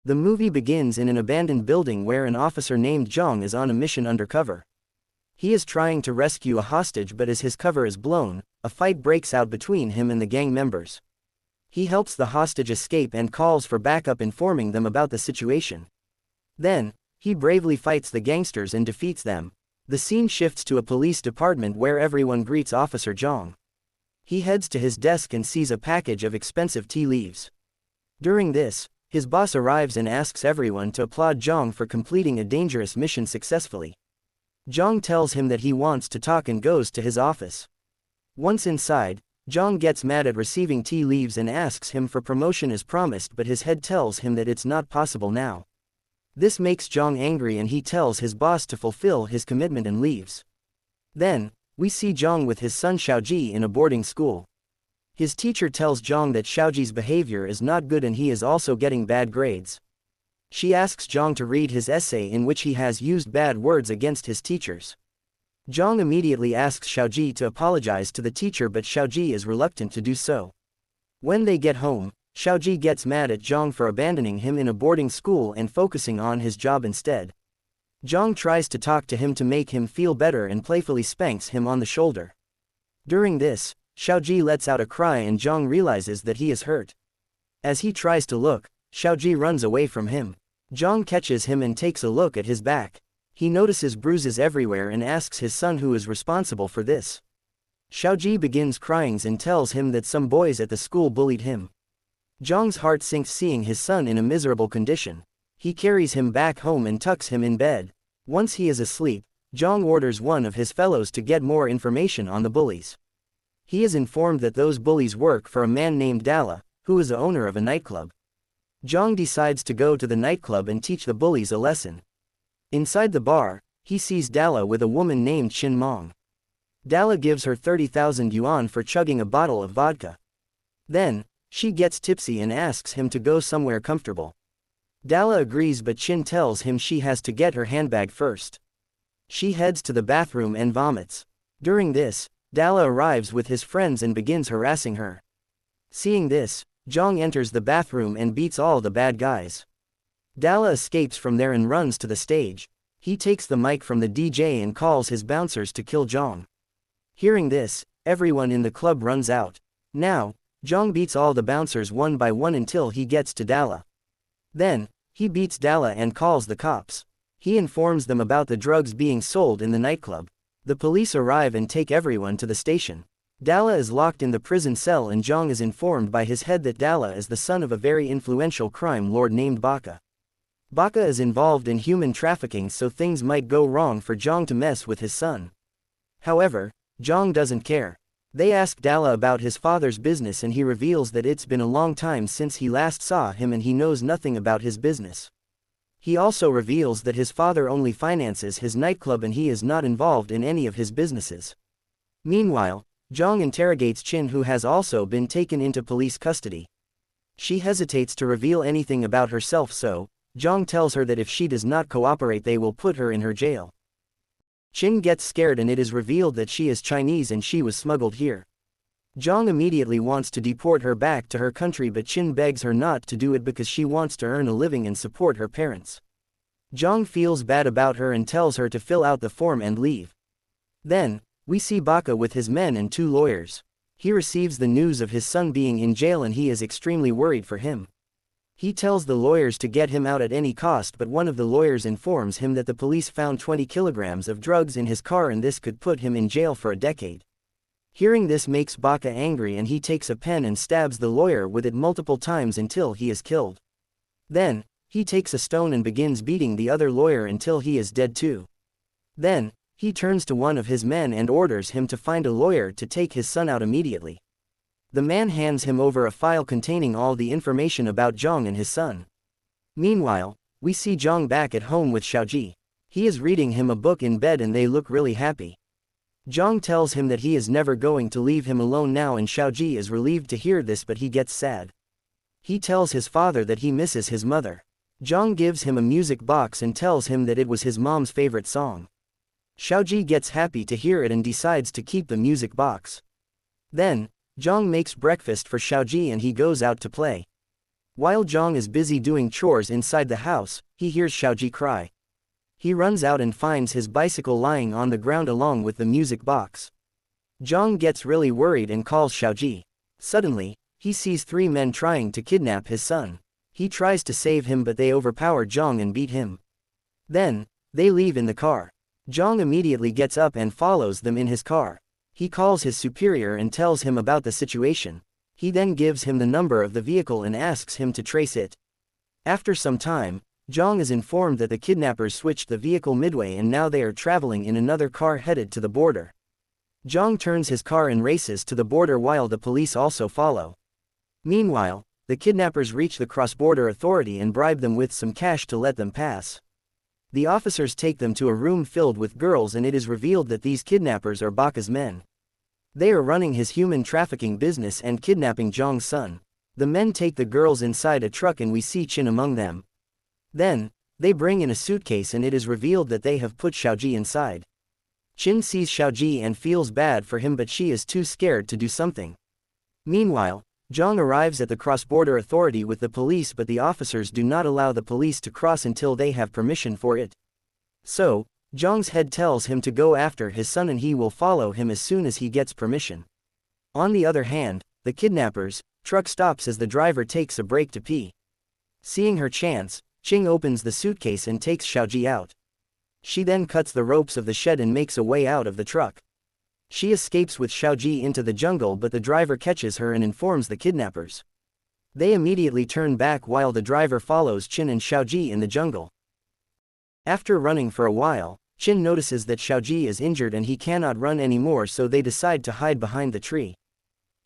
The movie begins in an abandoned building where an officer named Zhang is on a mission undercover. He is trying to rescue a hostage, but as his cover is blown, a fight breaks out between him and the gang members. He helps the hostage escape and calls for backup, informing them about the situation. Then, he bravely fights the gangsters and defeats them. The scene shifts to a police department where everyone greets Officer Zhang. He heads to his desk and sees a package of expensive tea leaves. During this, his boss arrives and asks everyone to applaud Zhang for completing a dangerous mission successfully. Zhang tells him that he wants to talk and goes to his office. Once inside, Zhang gets mad at receiving tea leaves and asks him for promotion as promised, but his head tells him that it's not possible now. This makes Zhang angry and he tells his boss to fulfill his commitment and leaves. Then, we see Zhang with his son Xiaoji in a boarding school. His teacher tells Zhang that Xiaoji's behavior is not good and he is also getting bad grades. She asks Zhang to read his essay in which he has used bad words against his teachers. Zhang immediately asks Xiaoji to apologize to the teacher, but Xiaoji is reluctant to do so. When they get home, Xiaoji gets mad at Zhang for abandoning him in a boarding school and focusing on his job instead. Zhang tries to talk to him to make him feel better and playfully spanks him on the shoulder. During this, Xiaoji lets out a cry and Zhang realizes that he is hurt. As he tries to look, Xiaoji runs away from him. Zhang catches him and takes a look at his back. He notices bruises everywhere and asks his son who is responsible for this. Xiaoji begins crying and tells him that some boys at the school bullied him. Zhang's heart sinks seeing his son in a miserable condition. He carries him back home and tucks him in bed. Once he is asleep, Zhang orders one of his fellows to get more information on the bullies. He is informed that those bullies work for a man named Dalla, who is the owner of a nightclub. Zhang decides to go to the nightclub and teach the bullies a lesson. Inside the bar, he sees Dalla with a woman named Qin Mong. Dalla gives her 30,000 yuan for chugging a bottle of vodka. Then, she gets tipsy and asks him to go somewhere comfortable. Dalla agrees, but Qin tells him she has to get her handbag first. She heads to the bathroom and vomits. During this, Dalla arrives with his friends and begins harassing her. Seeing this, Zhang enters the bathroom and beats all the bad guys. Dalla escapes from there and runs to the stage. He takes the mic from the DJ and calls his bouncers to kill Zhang. Hearing this, everyone in the club runs out. Now, Zhang beats all the bouncers one by one until he gets to Dalla. Then, he beats Dalla and calls the cops. He informs them about the drugs being sold in the nightclub. The police arrive and take everyone to the station. Dalla is locked in the prison cell and Zhang is informed by his head that Dalla is the son of a very influential crime lord named Baka. Baka is involved in human trafficking, so things might go wrong for Zhang to mess with his son. However, Zhang doesn't care. They ask Dalla about his father's business and he reveals that it's been a long time since he last saw him and he knows nothing about his business. He also reveals that his father only finances his nightclub and he is not involved in any of his businesses. Meanwhile, Zhang interrogates Qin, who has also been taken into police custody. She hesitates to reveal anything about herself, so Zhang tells her that if she does not cooperate they will put her in her jail. Qin gets scared and it is revealed that she is Chinese and she was smuggled here. Zhang immediately wants to deport her back to her country, but Qin begs her not to do it because she wants to earn a living and support her parents. Zhang feels bad about her and tells her to fill out the form and leave. Then, we see Baka with his men and 2 lawyers. He receives the news of his son being in jail and he is extremely worried for him. He tells the lawyers to get him out at any cost, but one of the lawyers informs him that the police found 20 kilograms of drugs in his car and this could put him in jail for a decade. Hearing this makes Baka angry and he takes a pen and stabs the lawyer with it multiple times until he is killed. Then, he takes a stone and begins beating the other lawyer until he is dead too. Then, he turns to one of his men and orders him to find a lawyer to take his son out immediately. The man hands him over a file containing all the information about Zhang and his son. Meanwhile, we see Zhang back at home with Xiaoji. He is reading him a book in bed and they look really happy. Zhang tells him that he is never going to leave him alone now and Xiaoji is relieved to hear this, but he gets sad. He tells his father that he misses his mother. Zhang gives him a music box and tells him that it was his mom's favorite song. Xiaoji gets happy to hear it and decides to keep the music box. Then, Zhang makes breakfast for Xiaoji and he goes out to play. While Zhang is busy doing chores inside the house, he hears Xiaoji cry. He runs out and finds his bicycle lying on the ground along with the music box. Zhang gets really worried and calls Xiaoji. Suddenly, he sees 3 men trying to kidnap his son. He tries to save him but they overpower Zhang and beat him. Then, they leave in the car. Zhang immediately gets up and follows them in his car. He calls his superior and tells him about the situation. He then gives him the number of the vehicle and asks him to trace it. After some time, Zhang is informed that the kidnappers switched the vehicle midway and now they are traveling in another car headed to the border. Zhang turns his car and races to the border while the police also follow. Meanwhile, the kidnappers reach the cross-border authority and bribe them with some cash to let them pass. The officers take them to a room filled with girls and it is revealed that these kidnappers are Baka's men. They are running his human trafficking business and kidnapping Zhang's son. The men take the girls inside a truck and we see Qin among them. Then, they bring in a suitcase and it is revealed that they have put Xiaoji inside. Qin sees Xiaoji and feels bad for him but she is too scared to do something. Meanwhile, Zhang arrives at the cross-border authority with the police but the officers do not allow the police to cross until they have permission for it. So, Zhang's head tells him to go after his son and he will follow him as soon as he gets permission. On the other hand, the kidnappers' truck stops as the driver takes a break to pee. Seeing her chance, Qing opens the suitcase and takes Xiaoji out. She then cuts the ropes of the shed and makes a way out of the truck. She escapes with Xiaoji into the jungle but the driver catches her and informs the kidnappers. They immediately turn back while the driver follows Qin and Xiaoji in the jungle. After running for a while, Qin notices that Xiaoji is injured and he cannot run anymore so they decide to hide behind the tree.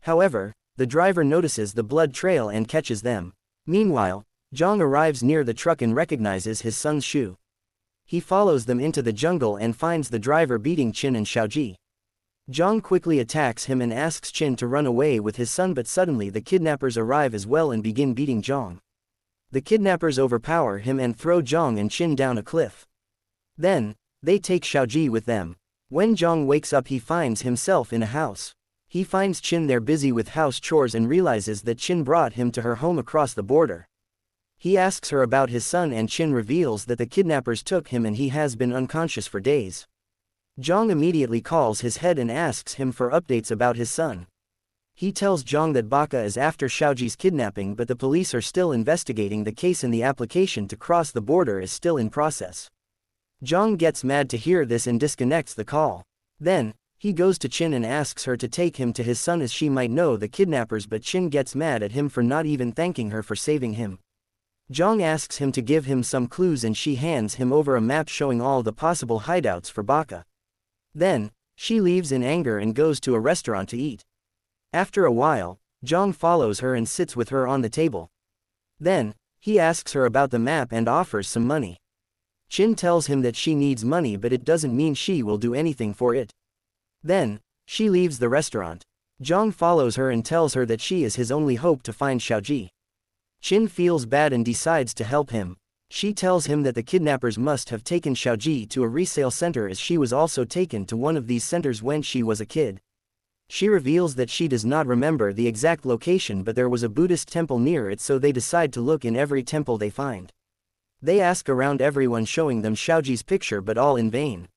However, the driver notices the blood trail and catches them. Meanwhile, Zhang arrives near the truck and recognizes his son's shoe. He follows them into the jungle and finds the driver beating Qin and Xiaoji. Zhang quickly attacks him and asks Qin to run away with his son but suddenly the kidnappers arrive as well and begin beating Zhang. The kidnappers overpower him and throw Zhang and Qin down a cliff. Then, they take Xiaoji with them. When Zhang wakes up he finds himself in a house. He finds Qin there busy with house chores and realizes that Qin brought him to her home across the border. He asks her about his son and Qin reveals that the kidnappers took him and he has been unconscious for days. Zhang immediately calls his head and asks him for updates about his son. He tells Zhang that Baka is after Xiaoji's kidnapping but the police are still investigating the case and the application to cross the border is still in process. Zhang gets mad to hear this and disconnects the call. Then, he goes to Qin and asks her to take him to his son as she might know the kidnappers but Qin gets mad at him for not even thanking her for saving him. Zhang asks him to give him some clues and she hands him over a map showing all the possible hideouts for Baka. Then, she leaves in anger and goes to a restaurant to eat. After a while, Zhang follows her and sits with her on the table. Then, he asks her about the map and offers some money. Qin tells him that she needs money but it doesn't mean she will do anything for it. Then, she leaves the restaurant. Zhang follows her and tells her that she is his only hope to find Xiaoji. Qin feels bad and decides to help him. She tells him that the kidnappers must have taken Xiaoji to a resale center as she was also taken to one of these centers when she was a kid. She reveals that she does not remember the exact location but there was a Buddhist temple near it so they decide to look in every temple they find. They ask around everyone showing them Xiaoji's picture but all in vain.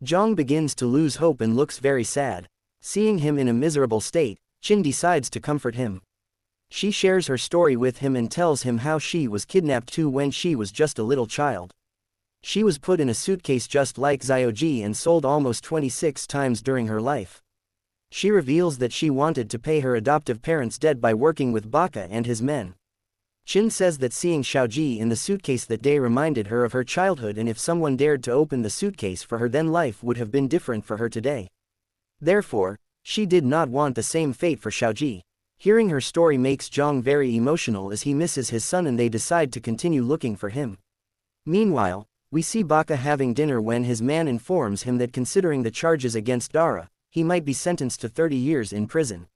Zhang begins to lose hope and looks very sad. Seeing him in a miserable state, Qin decides to comfort him. She shares her story with him and tells him how she was kidnapped too when she was just a little child. She was put in a suitcase just like Xiaoji and sold almost 26 times during her life. She reveals that she wanted to pay her adoptive parents dead by working with Baka and his men. Qin says that seeing Xiaoji in the suitcase that day reminded her of her childhood and if someone dared to open the suitcase for her then life would have been different for her today. Therefore, she did not want the same fate for Xiaoji. Hearing her story makes Zhang very emotional as he misses his son and they decide to continue looking for him. Meanwhile, we see Baka having dinner when his man informs him that considering the charges against Dara, he might be sentenced to 30 years in prison.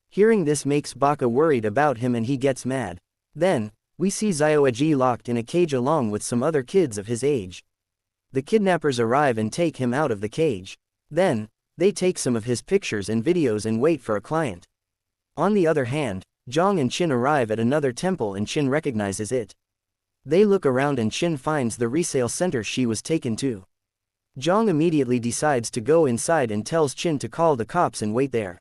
Hearing this makes Baka worried about him and he gets mad. Then, we see Xiaoji locked in a cage along with some other kids of his age. The kidnappers arrive and take him out of the cage. Then, they take some of his pictures and videos and wait for a client. On the other hand, Zhang and Qin arrive at another temple and Qin recognizes it. They look around and Qin finds the resale center she was taken to. Zhang immediately decides to go inside and tells Qin to call the cops and wait there.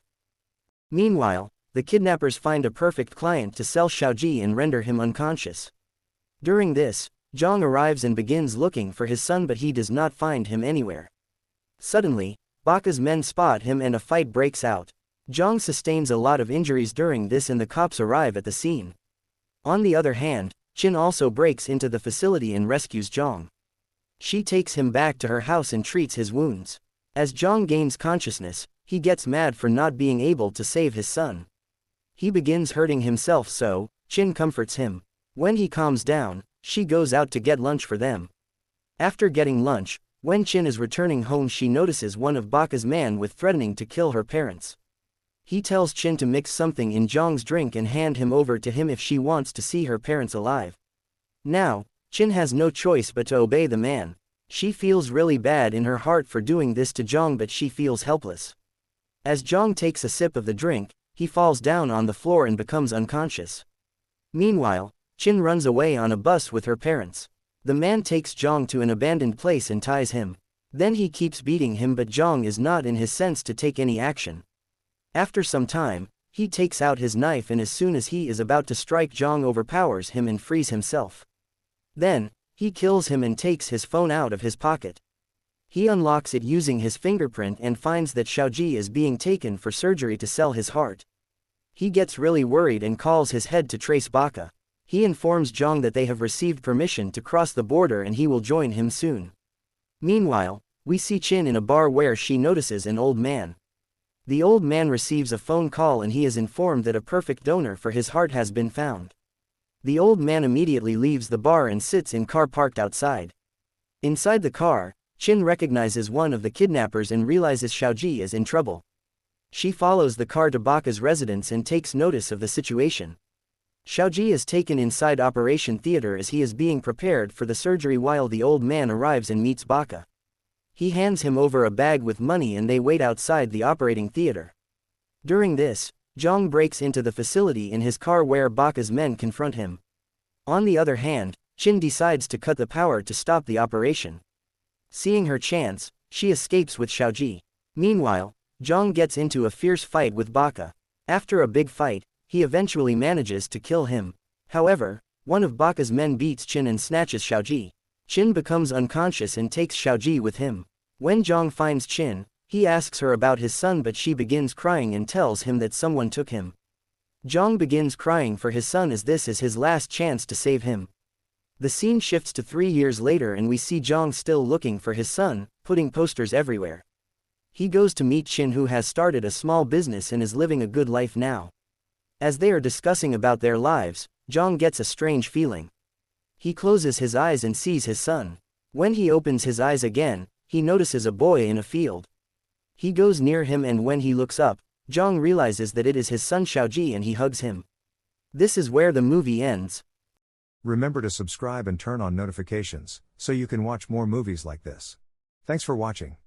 Meanwhile, the kidnappers find a perfect client to sell Xiaoji and render him unconscious. During this, Zhang arrives and begins looking for his son, but he does not find him anywhere. Suddenly, Baka's men spot him and a fight breaks out. Zhang sustains a lot of injuries during this and the cops arrive at the scene. On the other hand, Qin also breaks into the facility and rescues Zhang. She takes him back to her house and treats his wounds. As Zhang gains consciousness, he gets mad for not being able to save his son. He begins hurting himself, so Qin comforts him. When he calms down, she goes out to get lunch for them. After getting lunch, when Qin is returning home, she notices one of Baka's men with threatening to kill her parents. He tells Qin to mix something in Zhang's drink and hand him over to him if she wants to see her parents alive. Now, Qin has no choice but to obey the man. She feels really bad in her heart for doing this to Zhang, but she feels helpless. As Zhang takes a sip of the drink, he falls down on the floor and becomes unconscious. Meanwhile, Qin runs away on a bus with her parents. The man takes Zhang to an abandoned place and ties him. Then he keeps beating him, but Zhang is not in his sense to take any action. After some time, he takes out his knife and as soon as he is about to strike, Zhang overpowers him and frees himself. Then, he kills him and takes his phone out of his pocket. He unlocks it using his fingerprint and finds that Xiaoji is being taken for surgery to sell his heart. He gets really worried and calls his head to trace Baka. He informs Zhang that they have received permission to cross the border and he will join him soon. Meanwhile, we see Qin in a bar where she notices an old man. The old man receives a phone call and he is informed that a perfect donor for his heart has been found. The old man immediately leaves the bar and sits in car parked outside. Inside the car, Qin recognizes one of the kidnappers and realizes Xiaoji is in trouble. She follows the car to Baka's residence and takes notice of the situation. Xiaoji is taken inside operation theater as he is being prepared for the surgery while the old man arrives and meets Baka. He hands him over a bag with money and they wait outside the operating theater. During this, Zhang breaks into the facility in his car where Baka's men confront him. On the other hand, Qin decides to cut the power to stop the operation. Seeing her chance, she escapes with Xiaoji. Meanwhile, Zhang gets into a fierce fight with Baka. After a big fight, he eventually manages to kill him. However, one of Baka's men beats Qin and snatches Xiaoji. Qin becomes unconscious and takes Xiaoji with him. When Zhang finds Qin, he asks her about his son, but she begins crying and tells him that someone took him. Zhang begins crying for his son as this is his last chance to save him. The scene shifts to 3 years later and we see Zhang still looking for his son, putting posters everywhere. He goes to meet Qin, who has started a small business and is living a good life now. As they are discussing about their lives, Zhang gets a strange feeling. He closes his eyes and sees his son. When he opens his eyes again, he notices a boy in a field. He goes near him and when he looks up, Zhang realizes that it is his son Xiaoji and he hugs him. This is where the movie ends. Remember to subscribe and turn on notifications, so you can watch more movies like this. Thanks for watching.